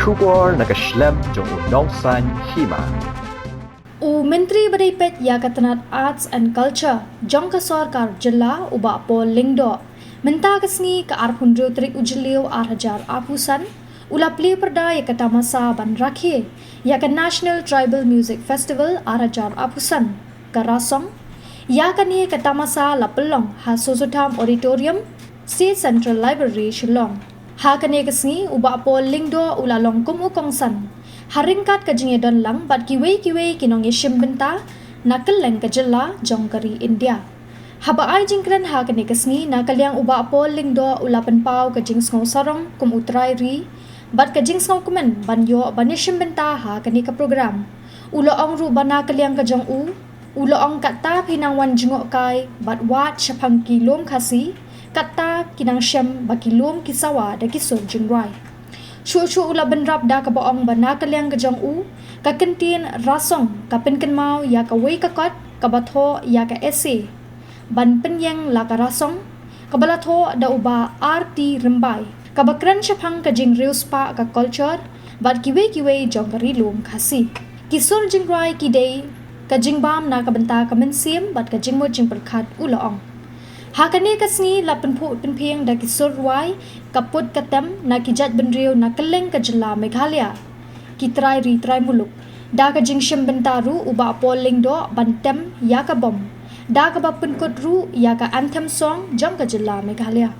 Shubor nakaslem jong unongsan Hima. Menteri Beripet Yakatanat Arts and Culture jong ka Sarkar Jilla uba po Lyngdoh menta kesni ke arpundru trik ujliu arhajar apusan ulapli perda yakata masa ban rakhe yaka National Tribal Music Festival arhajar apusan karasong yakani kata masa lapelong ha Sosotam Auditorium State Central Library Shillong ha kane kesni uba po Lyngdoh ulalong kum ukongsan haringkat ka jingedon lang bat kiwe kinong yeshim Bynta nakal leng ka jilla jongkari India. Haba ay jingkran ha kane kesni nakalyang uba po Lyngdoh ulapan pau ka jingsngong sarong kum utray ri bat ka jingsngong kumen banyo ban yeshim Bynta ha kane ka program. Ulo ang ru banakalyang ka jong ulo ang kata pinangwan jingok kai bat wat syapang kilom kasi kata kinang syam bakilom kisawa da kisod Jingrwai. Shu ula benrap da ka baong banakalyang ka jong ka kentin rasong ka penken mau ya ka wei ka kot ka batho ya ka ese ban penyang la ka rasong ka balatho da uba arti rembai ka bakran syapang ka jingrius pa ka culture bat kiwe jong ka rilum kasi kisur Jingrwai kidei ka Jingbam na ka Bynta ka Mynsiem bat ka Jingmut Jingpyrkhat ulaong. Hakane kasni lapan pu penpiang da kisurwai kaput katem na kijat benriu na keleng ka jela Meghalaya. Kitrai ritrai muluk. Da ka jingshim bentaru uba po Lyngdoh bantem ya ka bom. Da ka bapun ru ya ka anthem song jam ka jela Meghalaya.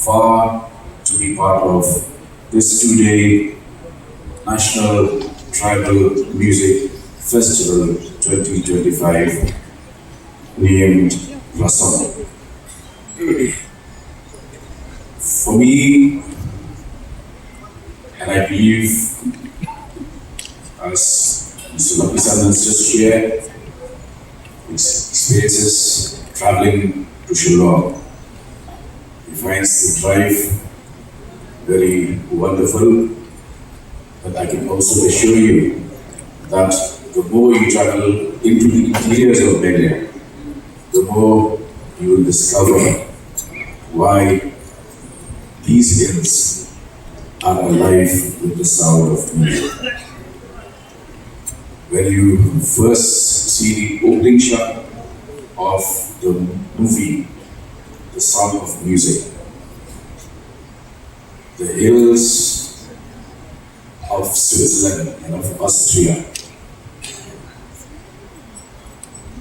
far to be part of this two-day National Tribal Music Festival 2025 named Rasam. For me, and I believe as Mr. Lapisan has just shared his experiences traveling to Shillong, he finds the drive very wonderful, but I can also assure you that the more you travel into the interiors of Meghalaya, the more you will discover why these hills are alive with the sound of music. When you first see the opening shot of the movie, The Sound of Music, the hills of Switzerland and of Austria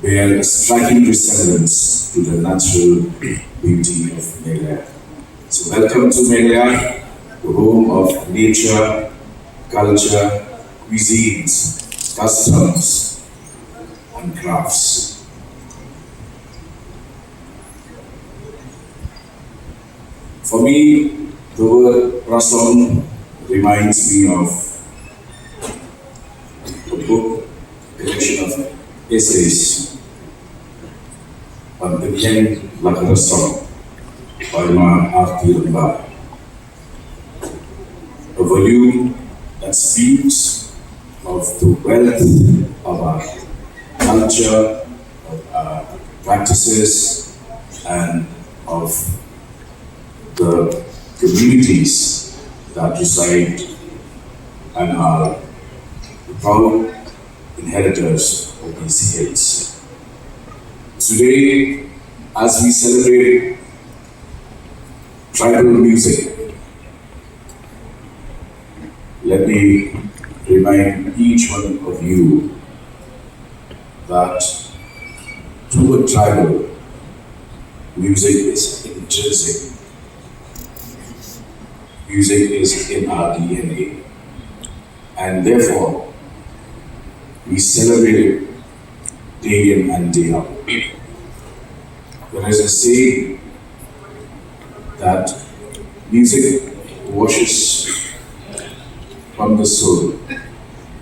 bear a striking resemblance to the natural beauty of Meghalaya. So welcome to Meghalaya, the home of nature, culture, cuisines, customs, and crafts. For me, the word Rasam reminds me of a book, a collection of essays on the Yen Lakarasam by Lyngdoh, a volume that speaks of the wealth of our culture, of our practices, and of the communities that reside and are the proud inheritors of these hills. Today, as we celebrate tribal music, let me remind each one of you that to a tribal, music is intrinsic. Music is in our DNA, and therefore we celebrate it day in and day out. There is a saying that music washes from the soul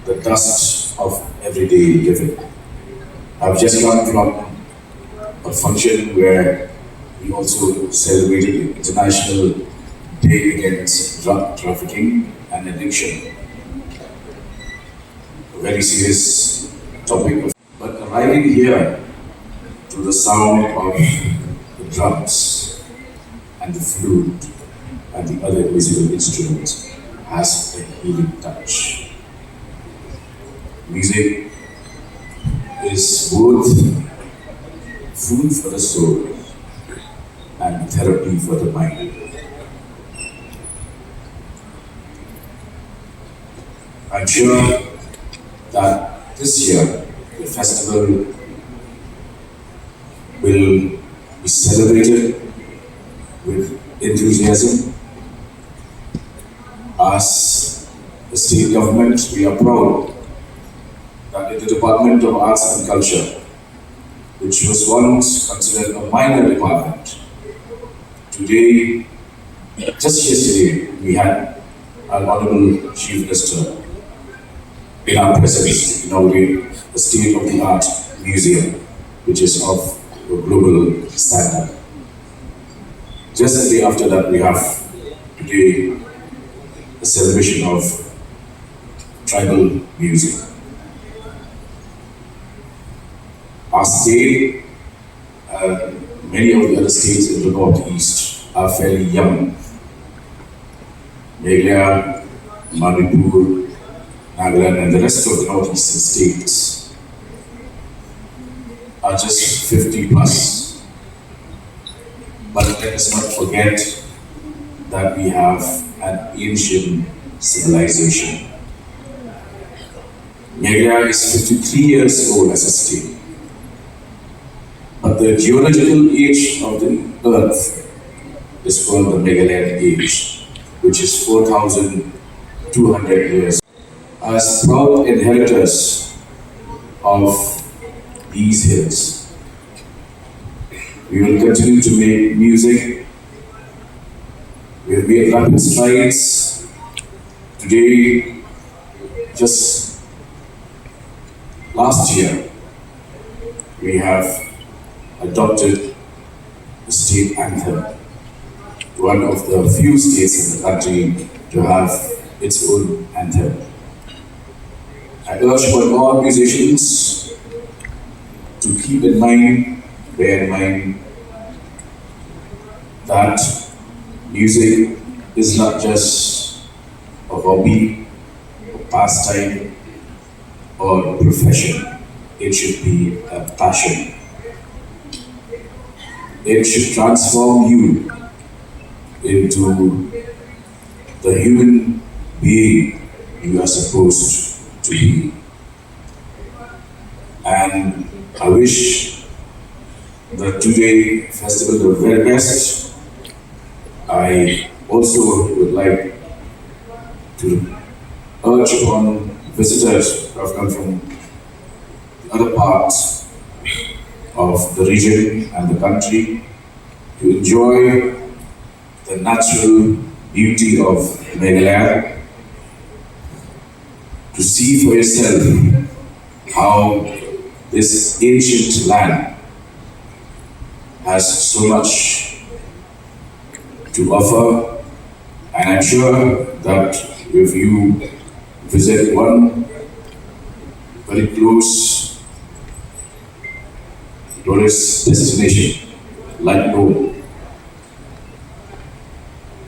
the dust of everyday living. I've just come from a function where we also celebrated the International Day Against Drug Trafficking and Addiction. A very serious topic. But arriving here to the sound of the drums and the flute and the other musical instruments has a healing touch. Music is both food for the soul and therapy for the mind. I'm sure that this year the festival will be celebrated with enthusiasm. As the state government, we are proud that in the Department of Arts and Culture, which was once considered a minor department, today, just yesterday, we had our Honorable Chief Minister in our presence inaugurate the state-of-the-art museum, which is of a global standard. Just the day after that, we have today a celebration of tribal music. Our state, many of the other states in the Northeast are fairly young. Meghalaya, Manipur, Nagaland, and the rest of the Northeastern states are just 50 plus. But let us not forget that we have an ancient civilization. Meghalaya is 53 years old as a state. But the geological age of the earth is called the Meghalaya age, which is 4,200 years. As proud inheritors of these hills, we will continue to make music. We have made rapid strides. Today, just last year, we have adopted the state anthem, one of the few states in the country to have its own anthem. I urge for all musicians to keep in mind, bear in mind, that music is not just a hobby, a pastime, or a profession. It should be a passion. It should transform you into the human being you are supposed to be. And I wish the today festival the very best. I also would like to urge upon visitors who have come from other parts of the region and the country to enjoy the natural beauty of Meghalaya, to see for yourself how this ancient land has so much to offer. And I'm sure that if you visit one very close tourist destination, Lyngdoh,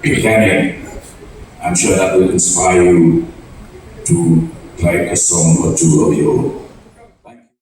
Canyon, I'm sure that will inspire you to write a song or two of your own.